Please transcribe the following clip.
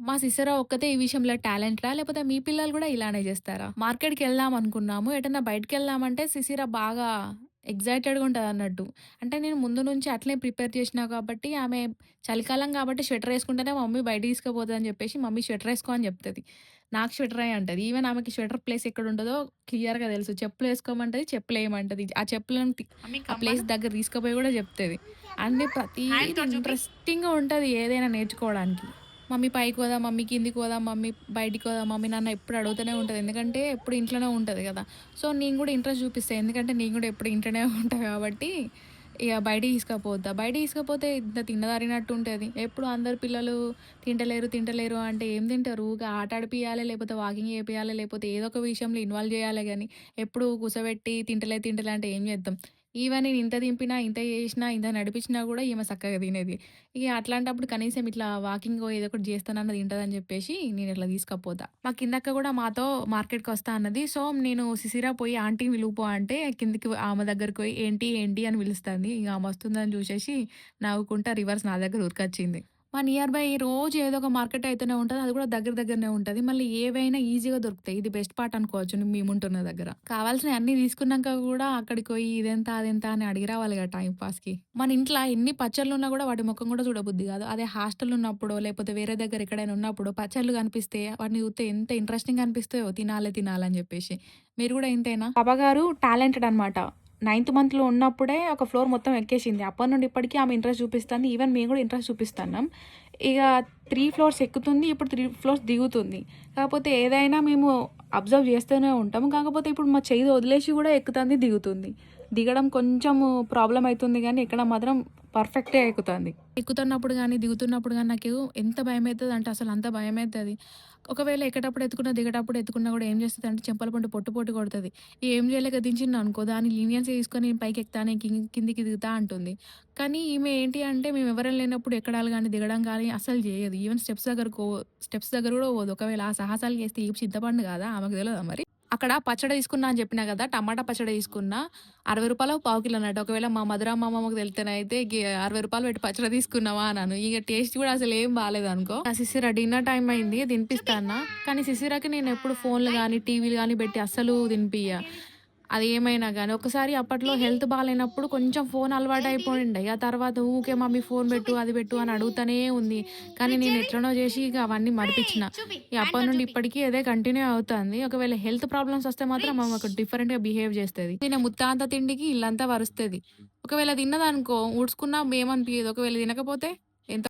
మా సిస్టర్ ఒక్కతే ఈ విషయంలో టాలెంటా? లేపోతే మీ పిల్లలు గూడా ఇలానే జేస్తారా? మార్కెట్‌కెళ్దాం అనుకున్నాము. ఎటన్నా బయటికెళ్దామంటే సిసిర బాగా ఎక్సైటెడ్‌గా ఉంటదన్నట్టు. అంటే నేను ముందు నుంచి అట్లే ప్రిపేర్ చేషినా కాబట్టి ఆమె చలికాలం గాబట్టి స్వెటరేసుకుంటేనే మమ్మీ బయటికి తీసుకపోతదని జెప్పేసి మమ్మీ స్వెటరేసుకో అని జెప్తది. నాకు స్వెటరెయ్ అంటది. ఈవెన్ ఆమెకి స్వెటర్ ప్లేస్ ఎక్కడుంటదో క్లియర్‌గా తెలుసు. చెప్పులేసుకోమంటది, చెప్పులేయమంటది. ఆ చెప్పులను మమ్మీ ఆ ప్లేస్ కమ్మను. దగ్గర తీసుకుపోయి గూడా జెప్తది. అన్ని హ్యాండ్ ప్రతీది తోటి చూపి. ఇంట్రెస్టింగ్‌గా ఉంటది ఏదైనా నేర్చుకోవడానికి. మమ్మీ పైకి పోదాం, మమ్మీ కిందికి పోదాం, మమ్మీ బయటికి పోదాం, మమ్మీ నన్ను ఎప్పుడు అడుగుతూనే ఉంటది. ఎందుకంటే ఎప్పుడు ఇంట్లోనే ఉంటది గదా! సో, నేను గూడా ఇంట్రెస్ట్ చూపిస్తా. ఎందుకంటే నేను గూడా ఎప్పుడు ఇంట్లోనే ఉంటా గాబట్టి, ఇగ బయటికి తీసుకపోతా. బయటికి తీసుకపోతే ఇంత తిన్నదరిగినట్టు ఉంటది. ఎప్పుడు అందరు పిల్లలు తింటలేరు, తింటలేరు అంటే ఏం తింటారు? ఊకే ఆట ఆడిపియాలే, లేకపోతే వాకింగ్ చేపియాలే, లేకపోతే ఏదో ఒక విషయంలో ఇన్వాల్వ్ చేయాలే గానీ, ఎప్పుడు కూసోబెట్టి తింటలే, తింటలే అంటే ఏం చేద్దాం? ఈవెన్ నేను ఇంత దింపినా, ఇంత చేసినా, ఇంత నడిపించినా గూడా ఈమె సక్కగా తినేది. ఇగ అట్లాంటప్పుడు కనీసం ఇట్లా వాకింగో ఏదో ఒకటి జేస్తానన్న తింటదని జెప్పేసి నేనిట్లా తీసుకపోతా. మా కిందక్క గూడా మాతో మార్కెట్‌కొస్తా అన్నది. సో, నేను సిసిరా పోయి ఆంటీని పిలువుపో అంటే కిందకి ఆమె దగ్గరికి పోయి ఏంటి, ఏంటి అని పిలుస్తాంది. ఇగ ఆమొస్తుందని జూసేసి నవ్వుకుంటా రివర్స్ నా దగ్గర ఉరికొచ్చింది. మా నియర్ బై రోజు ఏదో ఒక మార్కెట్ అయితేనే ఉంటది. అది కూడా దగ్గర దగ్గరనే ఉంటది. మళ్ళీ ఏవైనా ఈజీగా దొరుకుతాయి. ఇది బెస్ట్ పార్ట్ అనుకోవచ్చు మేముంటున్న దగ్గర. కావాల్సినయి అన్నీ తీసుకున్నాక గూడా అక్కడికి పోయి ఇదెంత, అదెంత అని అడిగి రావాలి కదా టైమ్ పాస్‌కి. మన ఇంట్ల ఎన్ని పచ్చళ్ళున్నా గూడా వాటి ముఖం గూడా చూడబుద్ధి గాదు. అదే హాస్టల్‌లో ఉన్నప్పుడో, లేకపోతే వేరే దగ్గర ఎక్కడైనా ఉన్నప్పుడు పచ్చళ్ళు కనిపిస్తే వాటిని చూత్తే ఎంత ఇంట్రెస్టింగ్‌గా అనిపిస్తాయో తినాలే, తినాలని జెప్పేసి. మీరు గూడా ఇంతేనా? బాబాగారు టాలెంటెడ్ అనమాట. నైన్త్ మంత్‌లో ఉన్నప్పుడే ఒక ఫ్లోర్ మొత్తం ఎక్కేసింది. అప్పటి నుండి ఇప్పటికి ఆమె ఇంట్రెస్ట్ చూపిస్తాంది. ఈవెన్ మేము గూడా ఇంట్రెస్ట్ చూపిస్తన్నాం. ఇగ 3 ఫ్లోర్స్ ఎక్కుతుంది. ఇప్పుడు 3 ఫ్లోర్స్ దిగుతుంది. కాకపోతే ఏదైనా మేము అబ్జర్వ్ చేస్తూనే ఉంటాం. కాకపోతే ఇప్పుడు మా చెయ్యి వదిలేసి గూడా ఎక్కుతాంది, దిగుతుంది. దిగడం కొంచెము ప్రాబ్లమ్ అయితుంది గానీ, ఎక్కడం మాత్రం పర్ఫెక్ట్‌గా ఎక్కుతాంది. ఎక్కుతున్నప్పుడు గానీ, దిగుతున్నప్పుడు గానీ నాకు ఎంత భయమైతదంటే అసలు అంత భయమైతది. ఒకవేళ ఎక్కేటప్పుడు ఎత్తుకున్నా, దిగేటప్పుడు ఎత్తుకున్నా గూడా ఏం చేస్తదంటే చెంపల పండు పొట్టు పొట్టు కొడతది. ఏం చేయలేక దించిందనుకో దాన్ని లీనియన్స్ తీసుకొని పైకెక్కుతా, నేను కిందికి దిగుతా అంటుంది. కానీ ఈమె ఏంటి అంటే మేమెవరం లేనప్పుడు ఎక్కడాలు గానీ, దిగడం గానీ అస్సలు జేయదు. ఈవెన్ స్టెప్స్ దగ్గర గూడా పోదు. ఒకవేళ ఆ సాహసాలు చేస్తే ఈమె చింతపండు గాదా? ఆమెకు తెలవదా మరి? అక్కడ పచ్చడి తీసుకున్నా అని చెప్పినా గదా! టమాటా పచ్చడి తీసుకున్నా. రూ. 60 పావు కిలోనట. ఒకవేళ మా మధురమ్మ అమ్మమ్మకి తెలిత్తేనయితే రూ. 60 పెట్టి పచ్చడి తీసుకున్నావా అనను. ఇగ టేస్ట్ గూడా అసలేం బాలేదనుకో. ఆ సిసిర డిన్నర్ టైమ్ అయింది చూపి. తినిపిస్తాన్నా. కానీ సిసిరకి నేనెప్పుడు ఫోన్‌లు లైక్ గానీ, టీవీలు గానీ పెట్టి అస్సలు తినిపియా. ఏది అది ఏమైనా గానీ. ఒకసారి అప్పట్లో టీవీ హెల్త్ బాలేనప్పుడు కొంచెం ఫోన్ ఏది టీవీ అలవాటయిపోయిండే. ఆ తర్వాత ఊకే మమ్మీ ఫోన్ పెట్టు, చూపి. అది పెట్టు అని అడుగుతనే ఉంది. కానీ ఫ్రిడ్జ్ నేను ఏది? ఎట్లనో చేసి ఇగ అవన్నీ మరిపిచ్చిన. చూపి. ఇగ హ్యాండ్ అప్పటి తోటి నుండి చూపి. ఇప్పటికి అదే కంటిన్యూ అవుతాంది. ఒకవేళ హెల్త్ ప్రాబ్లమ్స్ వస్తే మాత్రం ఫ్రిడ్జ్. ఆమె ఒక డిఫరెంట్‌గా బిహేవ్ చేస్తది. తినే ముత్తాంత తిండికి ఇల్లంతా వరుస్తది. ఒకవేళ తిన్నదనుకో ఊడ్చుకున్నా ఏమనిపియదు. ఒకవేళ తినకపోతే ఎంత